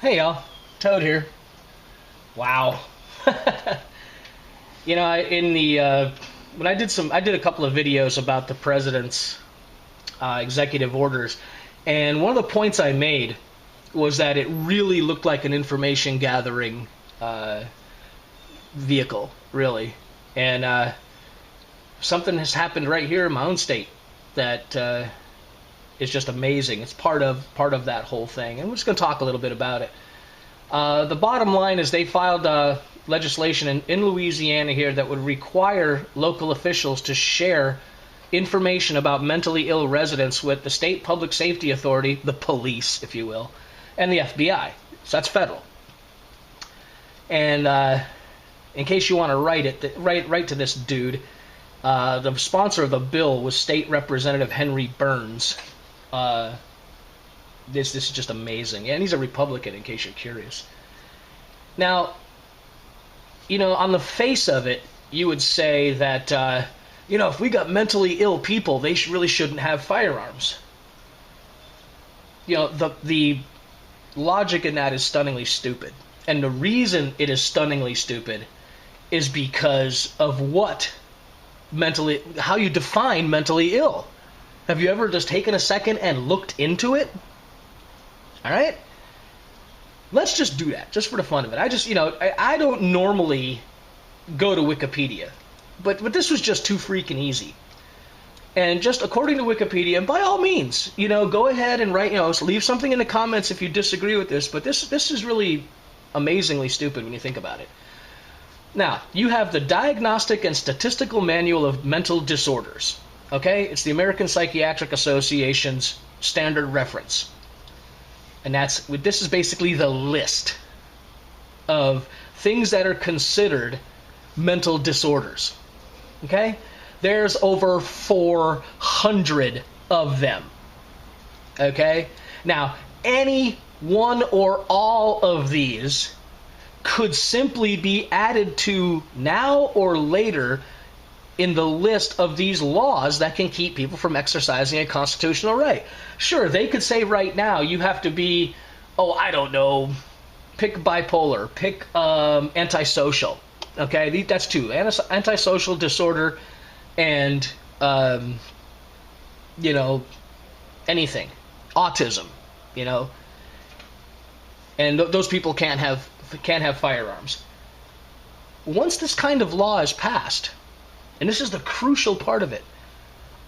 Hey y'all, Toad here. Wow. You know, when I did a couple of videos about the president's executive orders, and one of the points I made was that it really looked like an information gathering vehicle, really, and something has happened right here in my own state that is just amazing. It's part of that whole thing, and we're just going to talk a little bit about it. The bottom line is they filed legislation in Louisiana here that would require local officials to share information about mentally ill residents with the state public safety authority, the police, if you will, and the FBI. So that's federal. And in case you want to write to this dude, the sponsor of the bill was State Representative Henry Burns. This is just amazing. And he's a Republican, in case you're curious. Now, you know, on the face of it, you would say that, you know, if we got mentally ill people, they really shouldn't have firearms. You know, the logic in that is stunningly stupid. And the reason it is stunningly stupid is because of how you define mentally ill. Have you ever just taken a second and looked into it? All right? Let's just do that, just for the fun of it. I don't normally go to Wikipedia, but this was just too freaking easy. And just according to Wikipedia, and by all means, you know, go ahead and write, you know, leave something in the comments if you disagree with this, but this is really amazingly stupid when you think about it. Now, you have the Diagnostic and Statistical Manual of Mental Disorders. Okay? It's the American Psychiatric Association's standard reference. And this is basically the list of things that are considered mental disorders. Okay? There's over 400 of them. Okay? Now, any one or all of these could simply be added to now or later in the list of these laws that can keep people from exercising a constitutional right. Sure, they could say right now you have to be, I don't know, pick bipolar, pick antisocial. Okay, that's two. Antisocial disorder and, you know, anything. Autism, you know. And those people can't have firearms. Once this kind of law is passed, and this is the crucial part of it,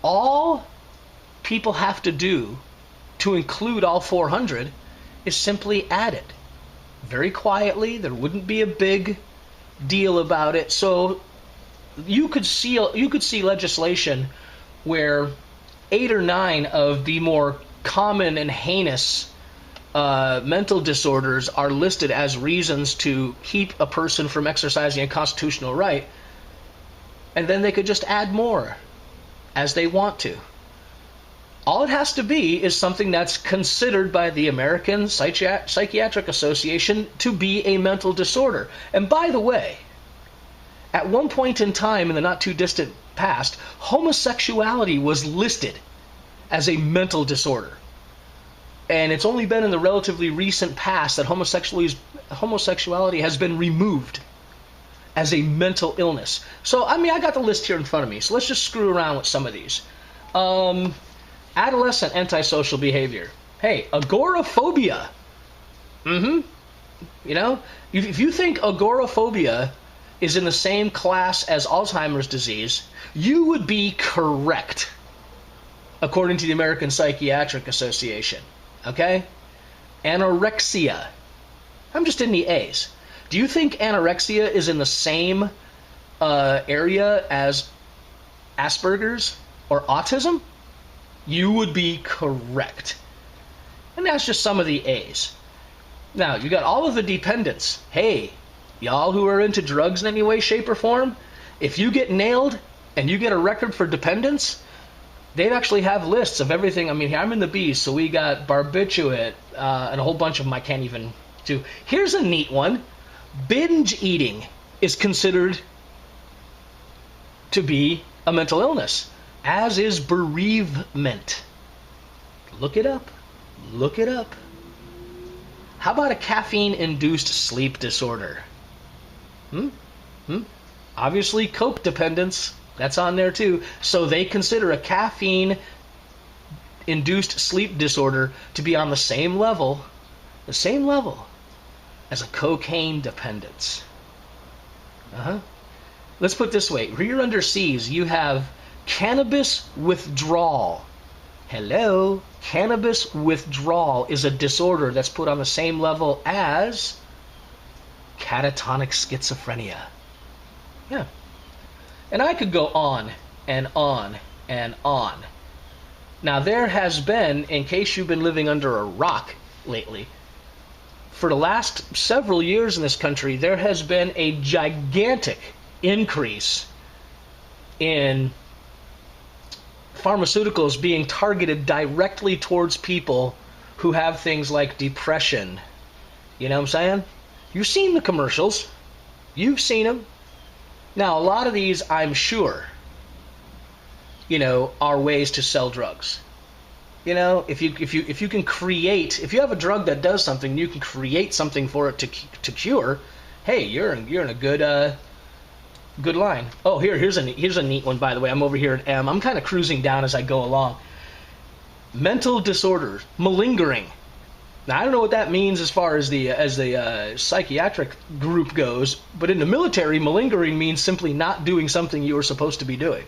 all people have to do to include all 400 is simply add it. Very quietly, there wouldn't be a big deal about it. So you could see legislation where 8 or 9 of the more common and heinous mental disorders are listed as reasons to keep a person from exercising a constitutional right, and then they could just add more as they want to. All it has to be is something that's considered by the American Psychiatric Association to be a mental disorder. And by the way, at one point in time in the not too distant past, homosexuality was listed as a mental disorder. And it's only been in the relatively recent past that homosexuality has been removed as a mental illness. So, I mean, I got the list here in front of me, so let's just screw around with some of these. Adolescent antisocial behavior. Hey, agoraphobia. You know, if you think agoraphobia is in the same class as Alzheimer's disease, you would be correct, according to the American Psychiatric Association. Okay? Anorexia. I'm just in the A's. Do you think anorexia is in the same area as Asperger's or autism? You would be correct. And that's just some of the A's. Now, you got all of the dependents. Hey, y'all who are into drugs in any way, shape, or form, if you get nailed and you get a record for dependents, they'd actually have lists of everything. I mean, I'm in the B's, so we got barbiturate and a whole bunch of them I can't even do. Here's a neat one. Binge eating is considered to be a mental illness, as is bereavement. Look it up. Look it up. How about a caffeine-induced sleep disorder? Obviously, coke dependence, that's on there too. So they consider a caffeine-induced sleep disorder to be on the same level as a cocaine dependence. Let's put it this way. Here under C's, you have cannabis withdrawal. Hello? Cannabis withdrawal is a disorder that's put on the same level as catatonic schizophrenia. Yeah. And I could go on and on and on. Now, there has been, in case you've been living under a rock lately, for the last several years in this country, there has been a gigantic increase in pharmaceuticals being targeted directly towards people who have things like depression. You know what I'm saying? You've seen the commercials. You've seen them. Now, a lot of these, I'm sure, are ways to sell drugs. If you can create, if you have a drug that does something, you can create something for it to cure. Hey, you're in a good line. Oh, here's a neat one, by the way. I'm over here at M. I'm kind of cruising down as I go along. Mental disorders, malingering. Now, I don't know what that means as far as the psychiatric group goes, but in the military, malingering means simply not doing something you were supposed to be doing.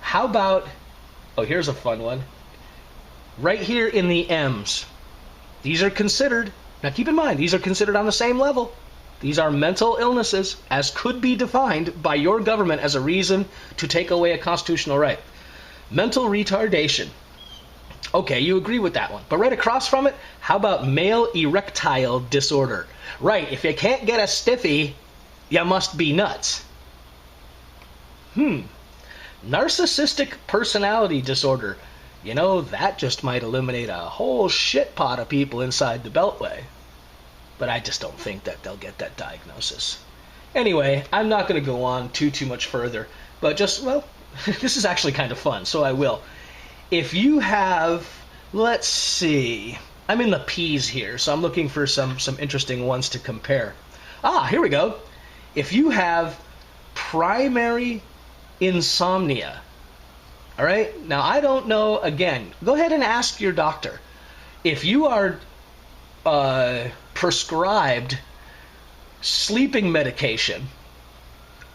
How about, here's a fun one. Right here in the M's. These are considered, now keep in mind, these are considered on the same level. These are mental illnesses, as could be defined by your government as a reason to take away a constitutional right. Mental retardation. Okay, you agree with that one. But right across from it, how about male erectile disorder? Right, if you can't get a stiffy, you must be nuts. Narcissistic personality disorder. That just might eliminate a whole shit pot of people inside the Beltway. But I just don't think that they'll get that diagnosis. Anyway, I'm not going to go on too much further. But this is actually kind of fun, so I will. If you have, let's see, I'm in the P's here, so I'm looking for some interesting ones to compare. Here we go. If you have primary insomnia, all right? Now, I don't know, again, go ahead and ask your doctor. If you are prescribed sleeping medication,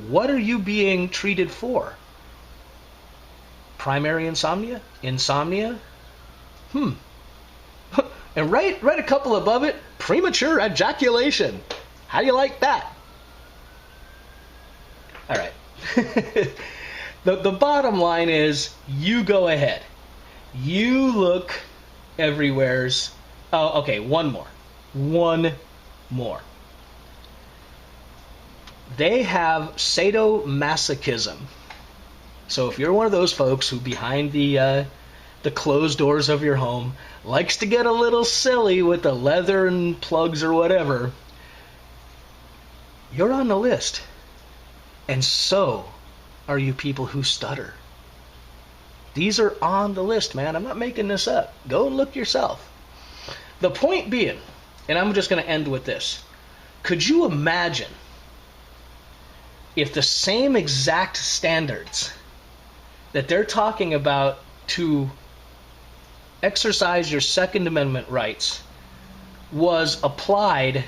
what are you being treated for? Primary insomnia? Insomnia? And right a couple above it, premature ejaculation. How do you like that? All right. The bottom line is, you go ahead. You look everywheres. Oh, okay, one more. They have sadomasochism. So if you're one of those folks who behind the closed doors of your home likes to get a little silly with the leather and plugs or whatever, you're on the list. And so are you people who stutter. These are on the list, man. I'm not making this up. Go and look yourself. The point being, and I'm just going to end with this. Could you imagine if the same exact standards that they're talking about to exercise your Second Amendment rights was applied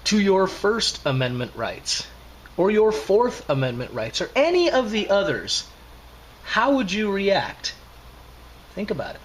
to your First Amendment rights or your Fourth Amendment rights or any of the others? How would you react? Think about it.